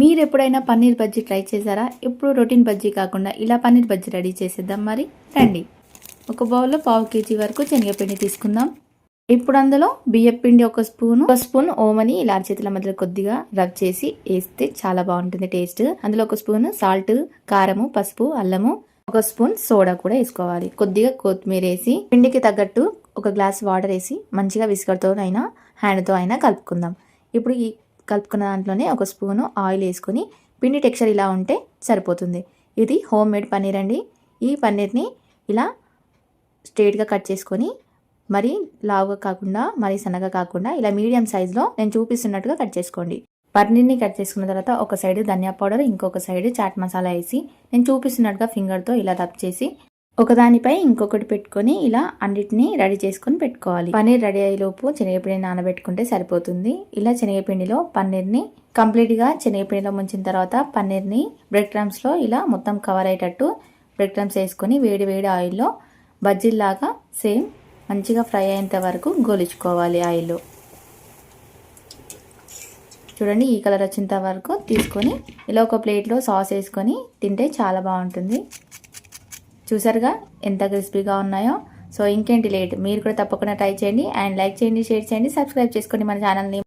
మీరు ఎప్పుడైనా పన్నీర్ బజ్జీ ట్రై చేశారా? ఇప్పుడు రొటీన్ బజ్జీ కాకుండా ఇలా పన్నీర్ బజ్జీ రెడీ చేసేద్దాం మరి. రండి. ఒక బౌల్లో 1/2 కేజీ వరకు శనగపిండి తీసుకుందాం. ఇప్పుడు అందులో బియ్యపిండి ఒక స్పూన్ ఓమని ఇలా చేతుల మధ్యలో కొద్దిగా రబ్ చేసి వేస్తే చాలా బాగుంటుంది టేస్ట్. అందులో ఒక స్పూన్ సాల్ట్, కారము, పసుపు, అల్లము, ఒక స్పూన్ సోడా కూడా వేసుకోవాలి. కొద్దిగా కొత్తిమీర వేసి పిండికి తగ్గట్టు ఒక గ్లాస్ వాటర్ వేసి మంచిగా విస్కర్తో అయినా హ్యాండ్తో అయినా కలుపుకుందాం. ఇప్పుడు ఈ కలుపుకున్న దాంట్లోనే ఒక స్పూను ఆయిల్ వేసుకొని పిండి టెక్స్చర్ ఇలా ఉంటే సరిపోతుంది. ఇది హోమ్ మేడ్ పన్నీర్ అండి. ఈ పన్నీర్ని ఇలా స్ట్రైట్గా కట్ చేసుకొని మరీ లావుగా కాకుండా మరీ సన్నగా కాకుండా ఇలా మీడియం సైజులో నేను చూపిస్తున్నట్టుగా కట్ చేసుకోండి. పన్నీర్ని కట్ చేసుకున్న తర్వాత ఒక సైడ్ ధనియా పౌడర్, ఇంకొక సైడ్ చాట్ మసాలా వేసి నేను చూపిస్తున్నట్టుగా ఫింగర్తో ఇలా రబ్ చేసి ఒకదానిపై ఇంకొకటి పెట్టుకొని ఇలా అన్నిటిని రెడీ చేసుకొని పెట్టుకోవాలి. పన్నీర్ రెడీ అయ్యేలోపు శనగపిండి నానబెట్టుకుంటే సరిపోతుంది. ఇలా శనగపిండిలో పన్నీర్ని కంప్లీట్గా శనగపిండిలో ముంచిన తర్వాత పన్నీర్ని బ్రెడ్ క్రమ్స్లో ఇలా మొత్తం కవర్ అయ్యేటట్టు బ్రెడ్ క్రమ్స్ వేసుకొని వేడి వేడి ఆయిల్లో బజ్జీలాగా సేమ్ మంచిగా ఫ్రై అయ్యేంత వరకు గోలించుకోవాలి ఆయిల్లో. చూడండి, ఈ కలర్ వచ్చేంత వరకు తీసుకొని ఇలా ఒక ప్లేట్లో సాస్ వేసుకొని తింటే చాలా బాగుంటుంది. చూసారుగా ఎంత క్రిస్పీగా ఉన్నాయో. సో ఇంకేంటి లేట్, మీరు కూడా తప్పకుండా ట్రై చేయండి అండ్ లైక్ చేయండి, షేర్ చేయండి, సబ్స్క్రైబ్ చేసుకోండి మన ఛానల్ని.